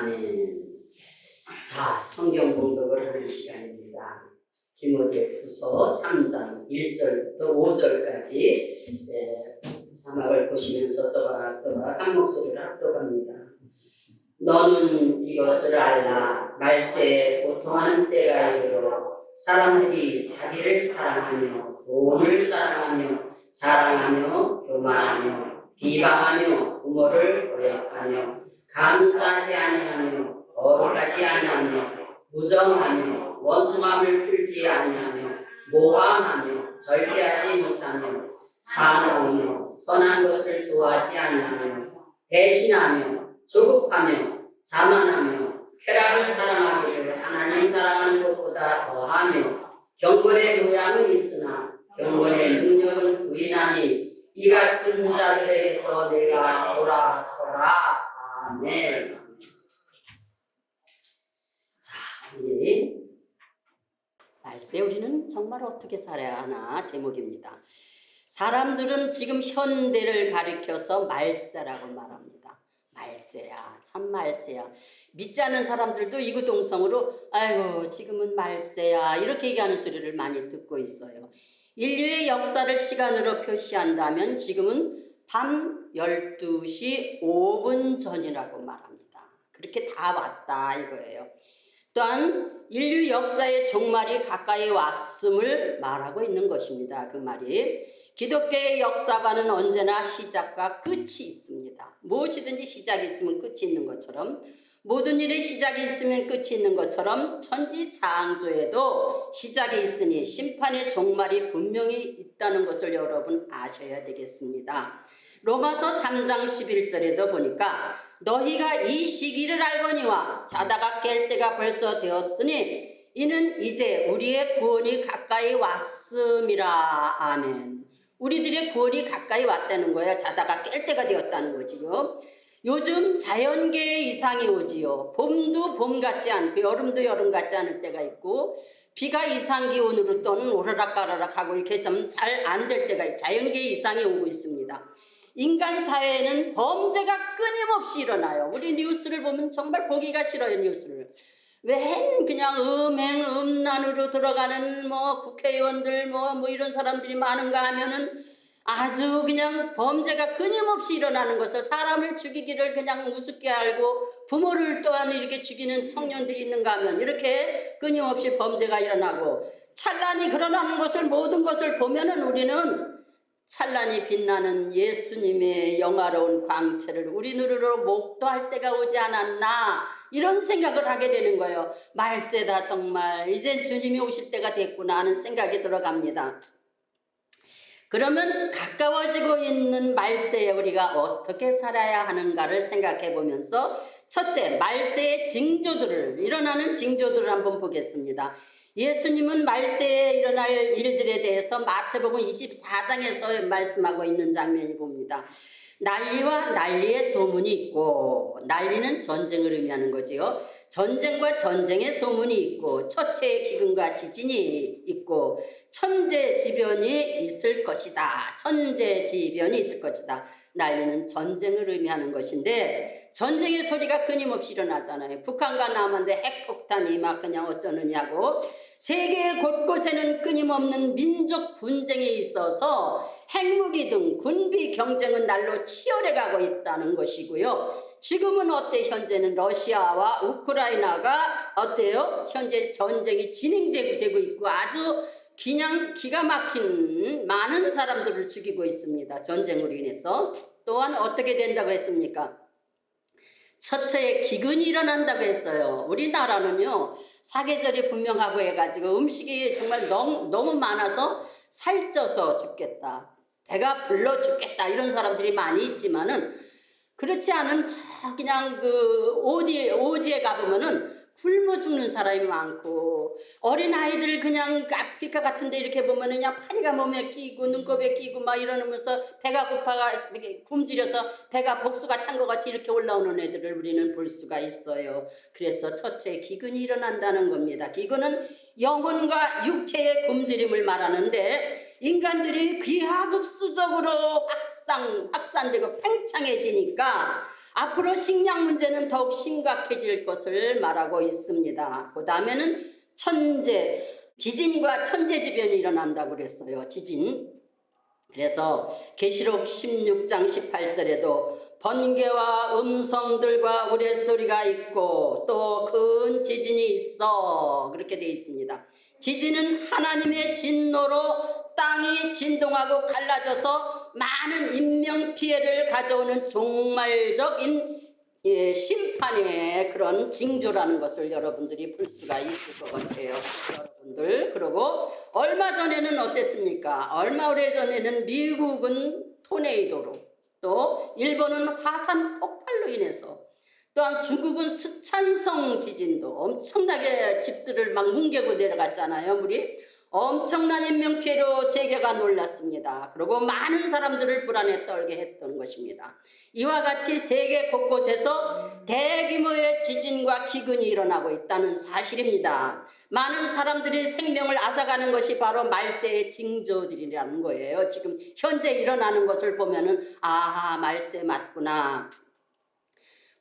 아멘. 자, 성경 공독을 하는 시간입니다. 디모데후서 3장 1절부터 5절까지 자막을 보시면서 또박 한 목소리로 합독합니다. 너는 이것을 알라. 말세에 고통하는 때가 이르러 사람들이 자기를 사랑하며 돈을 사랑하며 자랑하며 교만하며 비방하며 부모를 거역하며 감사하지 아니하며 거룩하지 아니하며 무정하며 원통함을 풀지 아니하며 모함하며 절제하지 못하며 사나우며 선한 것을 좋아하지 아니하며 배신하며 조급하며 자만하며 쾌락을 사랑하기를 하나님 사랑하는 것보다 더하며 경건의 모양은 있으나 경건의 능력은 부인하니 이 같은 자들에게서 내가 돌아서라. 아멘. 자, 우리 말세 우리는 정말 어떻게 살아야 하나 제목입니다. 사람들은 지금 현대를 가리켜서 말세라고 말합니다. 말세야, 참 말세야. 믿지 않는 사람들도 이구동성으로 아이고 지금은 말세야 이렇게 얘기하는 소리를 많이 듣고 있어요. 인류의 역사를 시간으로 표시한다면 지금은 밤 12시 5분 전이라고 말합니다. 그렇게 다 왔다 이거예요. 또한 인류 역사의 종말이 가까이 왔음을 말하고 있는 것입니다. 그 말이 기독교의 역사관은 언제나 시작과 끝이 있습니다. 무엇이든지 시작이 있으면 끝이 있는 것처럼 모든 일에 시작이 있으면 끝이 있는 것처럼 천지창조에도 시작이 있으니 심판의 종말이 분명히 있다는 것을 여러분 아셔야 되겠습니다. 로마서 3장 11절에도 보니까 너희가 이 시기를 알거니와 자다가 깰 때가 벌써 되었으니 이는 이제 우리의 구원이 가까이 왔음이라. 아멘. 우리들의 구원이 가까이 왔다는 거야. 자다가 깰 때가 되었다는 거지요. 요즘 자연계의 이상이 오지요. 봄도 봄 같지 않고 여름도 여름 같지 않을 때가 있고 비가 이상기온으로 또는 오르락가르락 하고 이렇게 좀 잘 안 될 때가 자연계의 이상이 오고 있습니다. 인간 사회에는 범죄가 끊임없이 일어나요. 우리 뉴스를 보면 정말 보기가 싫어요. 뉴스를. 웬 그냥 음행 음란으로 들어가는 국회의원들 이런 사람들이 많은가 하면은 아주 그냥 범죄가 끊임없이 일어나는 것을 사람을 죽이기를 그냥 우습게 알고 부모를 또한 이렇게 죽이는 청년들이 있는가 하면 이렇게 끊임없이 범죄가 일어나고 찬란히 일어나는 것을 모든 것을 보면은 우리는 찬란히 빛나는 예수님의 영화로운 광채를 우리 눈으로 목도할 때가 오지 않았나 이런 생각을 하게 되는 거예요. 말세다 정말 이젠 주님이 오실 때가 됐구나 하는 생각이 들어갑니다. 그러면 가까워지고 있는 말세에 우리가 어떻게 살아야 하는가를 생각해 보면서 첫째, 말세의 징조들을 일어나는 징조들을 한번 보겠습니다. 예수님은 말세에 일어날 일들에 대해서 마태복음 24장에서 말씀하고 있는 장면을 봅니다. 난리와 난리의 소문이 있고, 난리는 전쟁을 의미하는 거지요. 전쟁과 전쟁의 소문이 있고 처체의 기근과 지진이 있고 천재지변이 있을 것이다. 천재지변이 있을 것이다. 난리는 전쟁을 의미하는 것인데 전쟁의 소리가 끊임없이 일어나잖아요. 북한과 남한데 핵폭탄이 막 그냥 어쩌느냐고 세계 곳곳에는 끊임없는 민족 분쟁이 있어서 핵무기 등 군비 경쟁은 날로 치열해가고 있다는 것이고요. 지금은 어때? 현재는 러시아와 우크라이나가 어때요? 현재 전쟁이 진행되고 있고 아주 그냥 기가 막힌 많은 사람들을 죽이고 있습니다. 전쟁으로 인해서. 또한 어떻게 된다고 했습니까? 처처에 기근이 일어난다고 했어요. 우리나라는요. 사계절이 분명하고 해가지고 음식이 정말 너무 많아서 살쪄서 죽겠다. 배가 불러 죽겠다. 이런 사람들이 많이 있지만은 그렇지 않은 그냥 오지에 가보면은 굶어 죽는 사람이 많고 어린 아이들 그냥 아프리카 같은데 이렇게 보면은 그냥 파리가 몸에 끼고 눈곱에 끼고 막 이러면서 배가 고파가 굶주려서 배가 복수가 찬 것 같이 이렇게 올라오는 애들을 우리는 볼 수가 있어요. 그래서 첫째 기근이 일어난다는 겁니다. 기근은 영혼과 육체의 굶주림을 말하는데 인간들이 기하급수적으로 확산되고 팽창해지니까 앞으로 식량 문제는 더욱 심각해질 것을 말하고 있습니다. 그 다음에는 지진과 천재지변이 일어난다고 그랬어요. 지진. 그래서 계시록 16장 18절에도 번개와 음성들과 우레소리가 있고 또 큰 지진이 있어, 그렇게 되어 있습니다. 지진은 하나님의 진노로 땅이 진동하고 갈라져서 많은 인명피해를 가져오는 종말적인 심판의 그런 징조라는 것을 여러분들이 볼 수가 있을 것 같아요. 여러분들, 그리고 얼마 전에는 어땠습니까? 얼마 오래전에는 미국은 토네이도로, 또 일본은 화산 폭발로 인해서, 또한 중국은 스촨성 지진도 엄청나게 집들을 막 뭉개고 내려갔잖아요. 물이 엄청난 인명피해로 세계가 놀랐습니다. 그리고 많은 사람들을 불안에 떨게 했던 것입니다. 이와 같이 세계 곳곳에서 대규모의 지진과 기근이 일어나고 있다는 사실입니다. 많은 사람들이 생명을 앗아가는 것이 바로 말세의 징조들이라는 거예요. 지금 현재 일어나는 것을 보면은 아하, 말세 맞구나.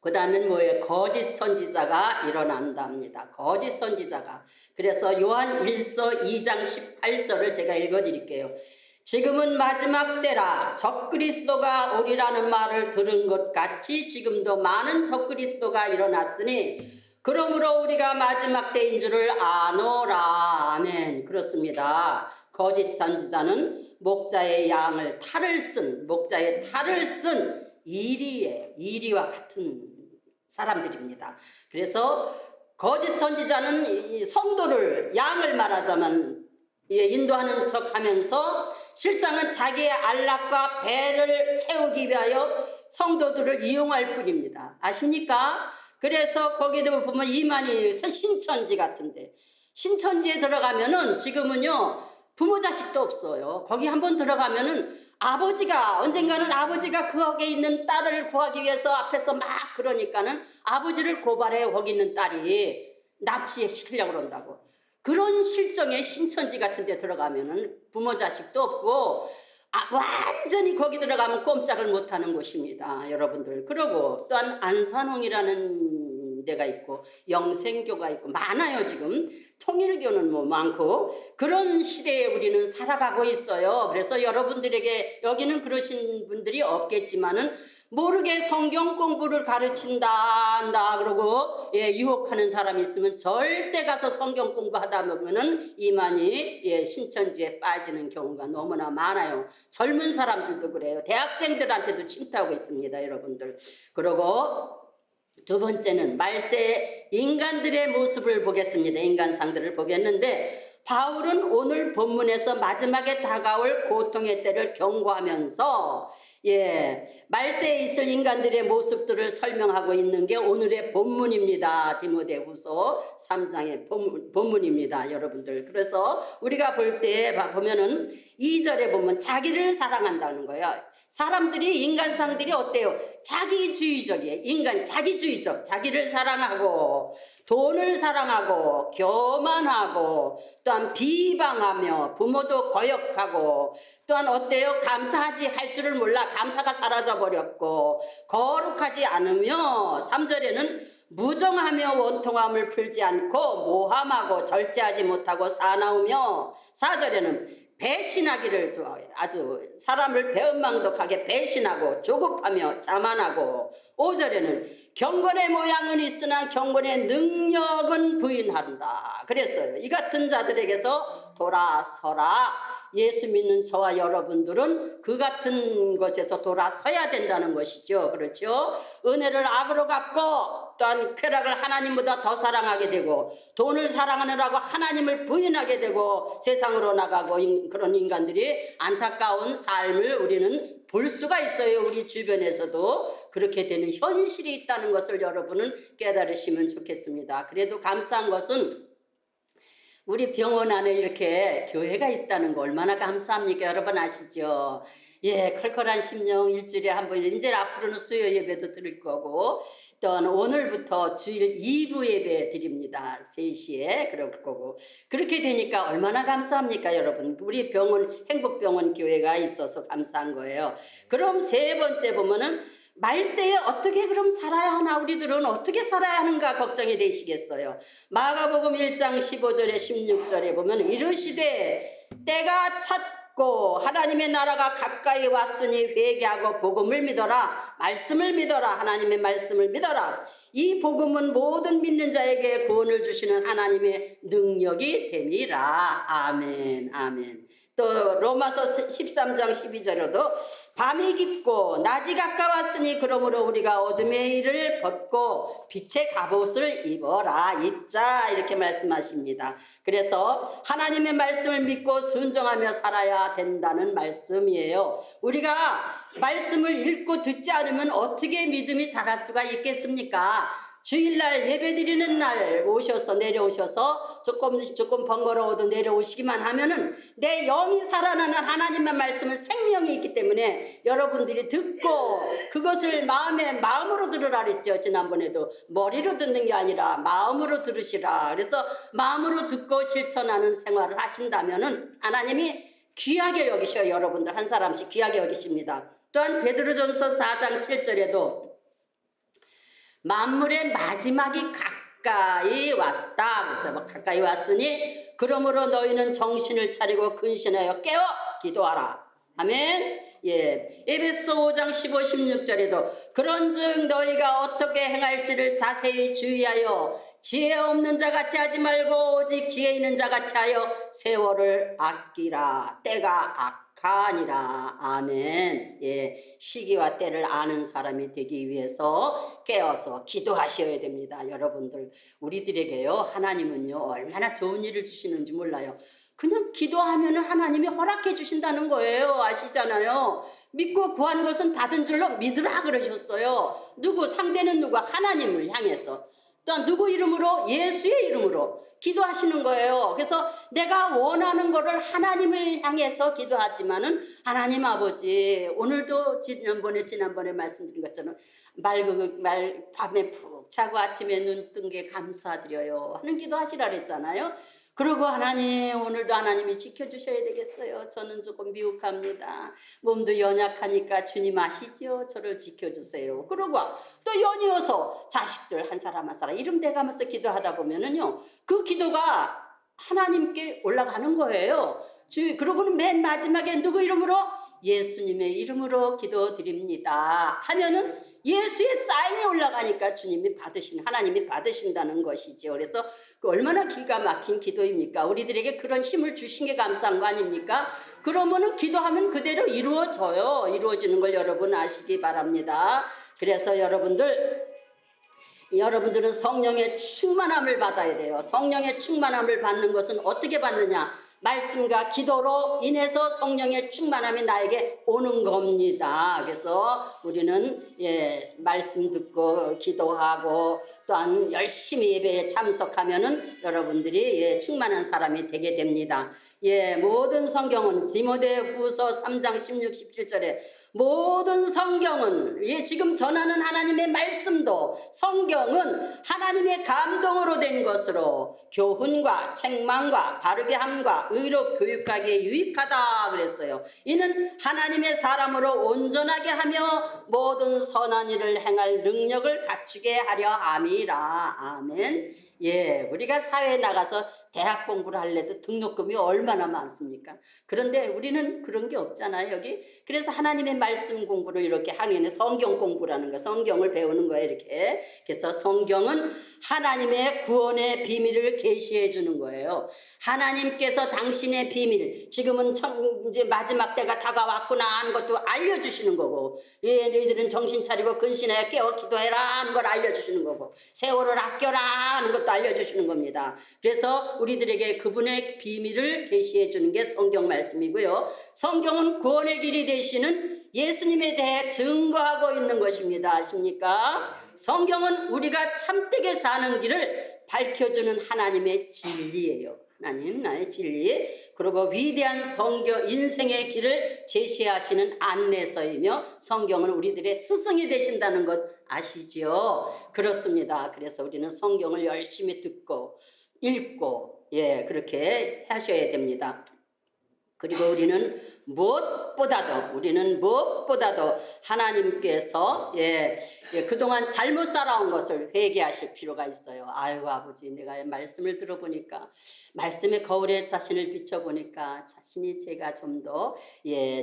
그 다음엔 뭐예요? 거짓 선지자가 일어난답니다. 거짓 선지자가. 그래서 요한 1서 2장 18절을 제가 읽어드릴게요. 지금은 마지막 때라. 적그리스도가 오리라는 말을 들은 것 같이 지금도 많은 적그리스도가 일어났으니 그러므로 우리가 마지막 때인 줄을 아노라. 아멘. 그렇습니다. 거짓 선지자는 목자의 탈을 쓴 이리와 같은 사람들입니다. 그래서 거짓 선지자는 성도를, 양을 말하자면 인도하는 척하면서 실상은 자기의 안락과 배를 채우기 위하여 성도들을 이용할 뿐입니다. 아십니까? 그래서 거기도 보면 이만희 신천지 같은데, 신천지에 들어가면은 지금은요 부모 자식도 없어요. 거기 한번 들어가면은 언젠가는 아버지가 거기에 있는 딸을 구하기 위해서 앞에서 막 그러니까는 아버지를 고발해 거기 있는 딸이 납치시키려고 그런다고. 그런 실정의 신천지 같은 데 들어가면은 부모 자식도 없고 완전히 거기 들어가면 꼼짝을 못하는 곳입니다. 여러분들. 그러고 또한 안산홍이라는 데가 있고 영생교가 있고 많아요. 지금 통일교는 뭐 많고 그런 시대에 우리는 살아가고 있어요. 그래서 여러분들에게 여기는 그러신 분들이 없겠지만은 모르게 성경 공부를 가르친다 그러고 유혹하는 사람이 있으면 절대 가서 성경 공부하다 보면은 이만희 신천지에 빠지는 경우가 너무나 많아요. 젊은 사람들도 그래요. 대학생들한테도 침투하고 있습니다. 여러분들. 그리고 두 번째는 말세 인간들의 모습을 보겠습니다. 인간상들을 보겠는데 바울은 오늘 본문에서 마지막에 다가올 고통의 때를 경고하면서 말세에 있을 인간들의 모습들을 설명하고 있는 게 오늘의 본문입니다. 디모데후서 3장의 본문입니다. 여러분들. 그래서 우리가 볼 때 보면은 2절에 보면 자기를 사랑한다는 거예요. 사람들이, 인간상들이 어때요? 자기주의적이에요. 자기주의적. 자기를 사랑하고 돈을 사랑하고 교만하고 또한 비방하며 부모도 거역하고 또한 어때요? 감사하지 할 줄을 몰라 감사가 사라져 버렸고 거룩하지 않으며 3절에는 무정하며 원통함을 풀지 않고 모함하고 절제하지 못하고 사나우며 4절에는 배신하기를 좋아해요. 아주 사람을 배은망덕하게 배신하고 조급하며 자만하고 5절에는 경건의 모양은 있으나 경건의 능력은 부인한다 그랬어요. 이 같은 자들에게서 돌아서라. 예수 믿는 저와 여러분들은 그 같은 것에서 돌아서야 된다는 것이죠. 그렇죠? 은혜를 악으로 갚고 또한 쾌락을 하나님보다 더 사랑하게 되고 돈을 사랑하느라고 하나님을 부인하게 되고 세상으로 나가고 그런 인간들이 안타까운 삶을 우리는 볼 수가 있어요. 우리 주변에서도 그렇게 되는 현실이 있다는 것을 여러분은 깨달으시면 좋겠습니다. 그래도 감사한 것은 우리 병원 안에 이렇게 교회가 있다는 거 얼마나 감사합니까? 여러분 아시죠? 컬컬한 심령 일주일에 한 번, 이제 앞으로는 수요 예배도 드릴 거고 또 오늘부터 주일 2부 예배 드립니다. 3시에 그럴 거고 그렇게 되니까 얼마나 감사합니까? 여러분 우리 병원 행복병원 교회가 있어서 감사한 거예요. 그럼 세 번째 보면은 말세에 어떻게 그럼 살아야 하나, 우리들은 어떻게 살아야 하는가 걱정이 되시겠어요. 마가복음 1장 15절에 16절에 보면 이르시되 때가 찼고 하나님의 나라가 가까이 왔으니 회개하고 복음을 믿어라. 말씀을 믿어라. 하나님의 말씀을 믿어라. 이 복음은 모든 믿는 자에게 구원을 주시는 하나님의 능력이 됨이라. 아멘. 아멘. 또 로마서 13장 12절에도 밤이 깊고 낮이 가까웠으니 그러므로 우리가 어둠의 일을 벗고 빛의 갑옷을 입자 이렇게 말씀하십니다. 그래서 하나님의 말씀을 믿고 순종하며 살아야 된다는 말씀이에요. 우리가 말씀을 읽고 듣지 않으면 어떻게 믿음이 자랄 수가 있겠습니까? 주일날 예배드리는 날 내려오셔서 조금 번거로워도 내려오시기만 하면은 내 영이 살아나는 하나님의 말씀은 생명이 있기 때문에 여러분들이 듣고 그것을 마음으로 들으라 그랬죠. 지난번에도 머리로 듣는 게 아니라 마음으로 들으시라. 그래서 마음으로 듣고 실천하는 생활을 하신다면은 하나님이 귀하게 여기셔요. 여러분들 한 사람씩 귀하게 여기십니다. 또한 베드로전서 4장 7절에도 만물의 마지막이 가까이 왔다. 그래서 가까이 왔으니 그러므로 너희는 정신을 차리고 근신하여 깨어 기도하라. 아멘. 예. 에베소 5장 15, 16절에도 그런즉 너희가 어떻게 행할지를 자세히 주의하여 지혜 없는 자같이 하지 말고 오직 지혜 있는 자같이 하여 세월을 아끼라. 때가 악하니라. 아멘. 예, 시기와 때를 아는 사람이 되기 위해서 깨어서 기도하셔야 됩니다. 여러분들, 우리들에게요, 하나님은요 얼마나 좋은 일을 주시는지 몰라요. 그냥 기도하면 하나님이 허락해 주신다는 거예요. 아시잖아요. 믿고 구한 것은 받은 줄로 믿으라 그러셨어요. 상대는 누구? 하나님을 향해서. 또 누구 이름으로? 예수의 이름으로 기도하시는 거예요. 그래서 내가 원하는 거를 하나님을 향해서 기도하지만은 하나님 아버지, 오늘도 지난번에 말씀드린 것처럼 밤에 푹 자고 아침에 눈 뜬 게 감사드려요 하는 기도하시라 그랬잖아요. 그리고 하나님, 오늘도 하나님이 지켜주셔야 되겠어요. 저는 조금 미혹합니다. 몸도 연약하니까 주님 아시죠? 저를 지켜주세요. 그러고 또 연이어서 자식들 한 사람 한 사람 이름 대가면서 기도하다 보면은요, 그 기도가 하나님께 올라가는 거예요. 그러고는 맨 마지막에 누구 이름으로? 예수님의 이름으로 기도드립니다 하면은 예수의 사인이 올라가니까 하나님이 받으신다는 것이죠. 그래서 얼마나 기가 막힌 기도입니까? 우리들에게 그런 힘을 주신 게 감사한 거 아닙니까? 그러면은 기도하면 그대로 이루어져요. 이루어지는 걸 여러분 아시기 바랍니다. 그래서 여러분들은 성령의 충만함을 받아야 돼요. 성령의 충만함을 받는 것은 어떻게 받느냐? 말씀과 기도로 인해서 성령의 충만함이 나에게 오는 겁니다. 그래서 우리는 말씀 듣고 기도하고 또한 열심히 예배에 참석하면은 여러분들이 충만한 사람이 되게 됩니다. 모든 성경은 디모데후서 3장 16, 17절에 모든 성경은 지금 전하는 하나님의 말씀도 성경은 하나님의 감동으로 된 것으로 교훈과 책망과 바르게 함과 의로 교육하기에 유익하다 그랬어요. 이는 하나님의 사람으로 온전하게 하며 모든 선한 일을 행할 능력을 갖추게 하려 함이라. 아멘. 우리가 사회에 나가서 대학 공부를 하려도 등록금이 얼마나 많습니까? 그런데 우리는 그런 게 없잖아요, 여기. 그래서 하나님의 말씀 공부를 이렇게 하는 게 성경 공부라는 거, 성경을 배우는 거예요, 이렇게. 그래서 성경은 하나님의 구원의 비밀을 계시해 주는 거예요. 하나님께서 당신의 비밀, 지금은 이제 마지막 때가 다가왔구나 하는 것도 알려주시는 거고, 너희들은 정신 차리고 근신하여 깨어 기도해라 하는 걸 알려주시는 거고, 세월을 아껴라 하는 것도 알려주시는 겁니다. 그래서 우리들에게 그분의 비밀을 계시해 주는 게 성경 말씀이고요. 성경은 구원의 길이 되시는 예수님에 대해 증거하고 있는 것입니다. 아십니까? 성경은 우리가 참되게 사는 길을 밝혀주는 하나님의 진리예요. 하나님 나의 진리, 그리고 위대한 인생의 길을 제시하시는 안내서이며 성경은 우리들의 스승이 되신다는 것 아시죠? 그렇습니다. 그래서 우리는 성경을 열심히 듣고 읽고 그렇게 하셔야 됩니다. 그리고 우리는 무엇보다도 우리는 무엇보다도 하나님께서 그동안 잘못 살아온 것을 회개하실 필요가 있어요. 아유 아버지, 내가 말씀을 들어보니까 말씀의 거울에 자신을 비춰보니까 자신이 제가 좀 더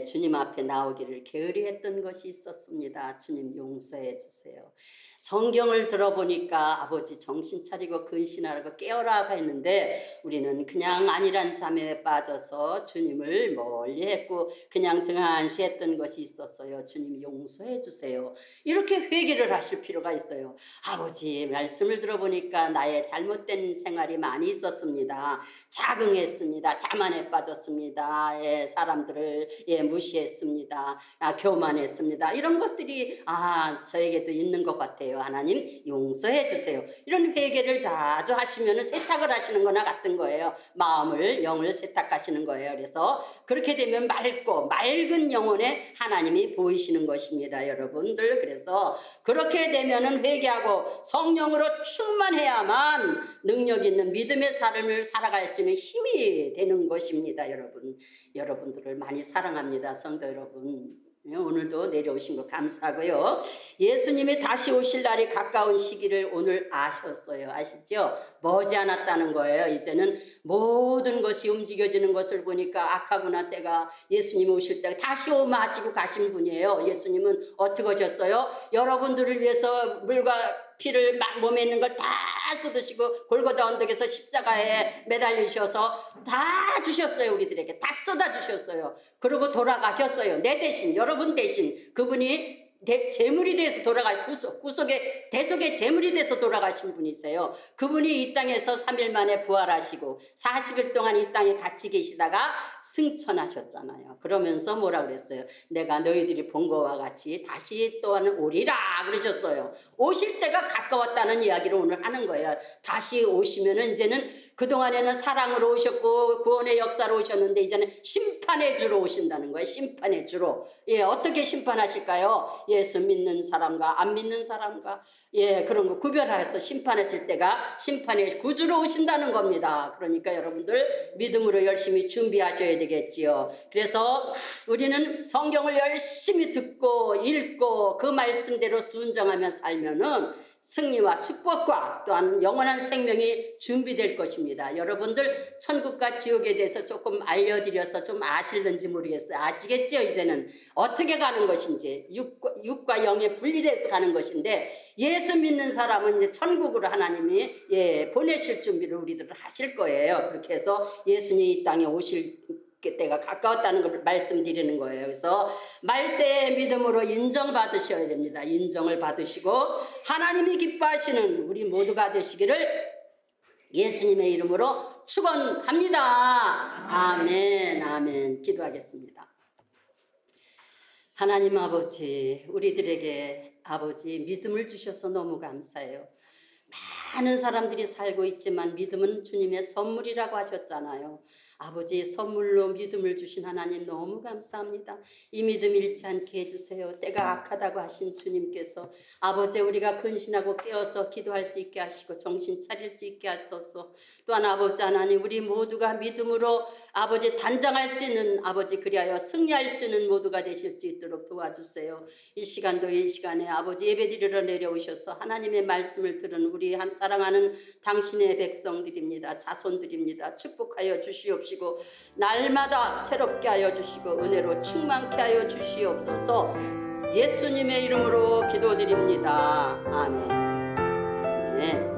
주님 앞에 나오기를 게으리했던 것이 있었습니다. 주님 용서해 주세요. 성경을 들어보니까 아버지 정신 차리고 근신하라고 깨어라고 했는데 우리는 그냥 안일한 잠에 빠져서 주님을 멀리 했고 그냥 등한시했던 것이 있었어요. 주님 용서해 주세요. 이렇게 회개를 하실 필요가 있어요. 아버지 말씀을 들어보니까 나의 잘못된 생활이 많이 있었습니다. 자긍했습니다. 자만에 빠졌습니다. 사람들을 무시했습니다. 교만했습니다. 이런 것들이 저에게도 있는 것 같아요. 하나님 용서해 주세요. 이런 회개를 자주 하시면 세탁을 하시는 거나 같은 거예요. 마음을 영을 세탁하시는 거예요. 그래서 그렇게 되면 맑은 영혼에 하나님이 보이시는 것입니다. 여러분들 그래서 그렇게 되면은 회개하고 성령으로 충만해야만 능력 있는 믿음의 삶을 살아갈 수 있는 힘이 되는 것입니다. 여러분들을 많이 사랑합니다. 성도 여러분, 오늘도 내려오신 거 감사하고요. 예수님이 다시 오실 날이 가까운 시기를 오늘 아셨어요. 아시죠? 머지않았다는 거예요. 이제는 모든 것이 움직여지는 것을 보니까 악하구나, 때가 예수님이 오실 때가 다시 오마 하시고 가신 분이에요. 예수님은 어떻게 오셨어요? 여러분들을 위해서 물과 피를 막 몸에 있는 걸 다 쏟으시고 골고다 언덕에서 십자가에 매달리셔서 다 주셨어요. 우리들에게 다 쏟아주셨어요. 그리고 돌아가셨어요. 내 대신, 여러분 대신 그분이 제물이 돼서 구속의 대속의 제물이 돼서 돌아가신 분이세요. 그분이 이 땅에서 3일 만에 부활하시고 40일 동안 이 땅에 같이 계시다가 승천하셨잖아요. 그러면서 뭐라 그랬어요? 내가 너희들이 본 것과 같이 다시 또한 오리라 그러셨어요. 오실 때가 가까웠다는 이야기를 오늘 하는 거예요. 다시 오시면은 이제는 그동안에는 사랑으로 오셨고 구원의 역사로 오셨는데 이제는 심판의 주로 오신다는 거예요. 심판의 주로. 어떻게 심판하실까요? 예수 믿는 사람과 안 믿는 사람과 그런 거 구별해서 심판하실 때가 심판의 구주로 오신다는 겁니다. 그러니까 여러분들 믿음으로 열심히 준비하셔야 되겠지요. 그래서 우리는 성경을 열심히 듣고 읽고 그 말씀대로 순종하며 살면은 승리와 축복과 또한 영원한 생명이 준비될 것입니다. 여러분들 천국과 지옥에 대해서 조금 알려드려서 좀 아실는지 모르겠어요. 아시겠죠? 이제는 어떻게 가는 것인지 육과 영의 분리돼서 가는 것인데 예수 믿는 사람은 이제 천국으로 하나님이 보내실 준비를 우리들을 하실 거예요. 그렇게 해서 예수님이 이 땅에 오실 때가 가까웠다는 걸 말씀드리는 거예요. 그래서 말세의 믿음으로 인정받으셔야 됩니다. 인정을 받으시고 하나님이 기뻐하시는 우리 모두가 되시기를 예수님의 이름으로 축원합니다. 아멘, 아멘. 기도하겠습니다. 하나님 아버지, 우리들에게 아버지 믿음을 주셔서 너무 감사해요. 많은 사람들이 살고 있지만 믿음은 주님의 선물이라고 하셨잖아요. 아버지 선물로 믿음을 주신 하나님 너무 감사합니다. 이 믿음 잃지 않게 해주세요. 때가 악하다고 하신 주님께서 아버지 우리가 근신하고 깨어서 기도할 수 있게 하시고 정신 차릴 수 있게 하소서. 또한 아버지 하나님 우리 모두가 믿음으로 아버지 단장할 수 있는 아버지 그리하여 승리할 수 있는 모두가 되실 수 있도록 도와주세요. 이 시간도 이 시간에 아버지 예배드리러 내려오셔서 하나님의 말씀을 들은 우리 한 사랑하는 당신의 백성들입니다. 자손들입니다. 축복하여 주시옵시고 날마다 새롭게 하여 주시고 은혜로 충만케 하여 주시옵소서. 예수님의 이름으로 기도드립니다. 아멘. 아멘.